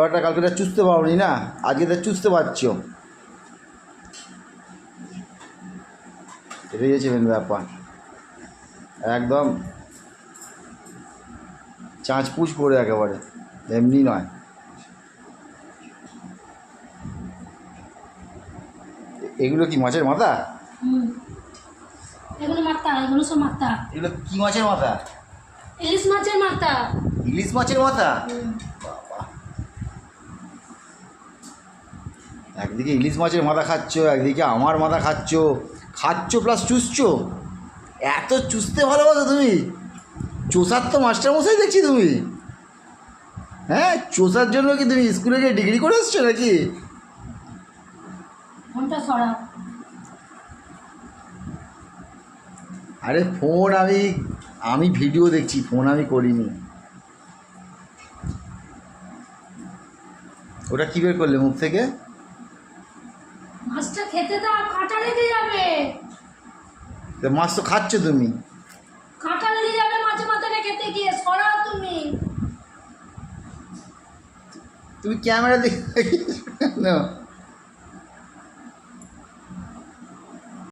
ব্যাপারটা, কালকে তো চুষতে পারোনি না, আজকে তো চুষতে পারছো। এটাই হচ্ছে মেন ব্যাপার, একদম চাঁচপুচ করে একেবারে, এমনি নয়। এগুলো কি মাছের মাথা? এগুলো মাথা, এগুলো সব মাথা। এগুলো কি মাছের মাথা? ইলিশ মাছের মাথা। ইলিশ মাছের মাথা? একদিকে ইলিশ মাছের মাথা খাচ্ছ, একদিকে আমার মাথা খাচ্ছ প্লাস চুষছো। এত চুষতে ভালোবাসো তুমি? চোষার তো মাস্টারমশাই দেখছি তুমি। হ্যাঁ, চোষার জন্য কি তুমি স্কুলে গিয়ে ডিগ্রি করে এসছো নাকি? ফোনটা সরা। আরে ফোন আমি ভিডিও দেখছি, ফোন আমি করিনি। ওটা কী বের করলে মুখ থেকে? মাছটা খেতে দাও, কাঁটা লেগে যাবে। মাছ তো খাচ্ছ তুমি। কাঁটা লেগে যাবে মাছের মাথাটা খেতে গিয়ে, সরাও তুমি। তুমি ক্যামেরা দেখে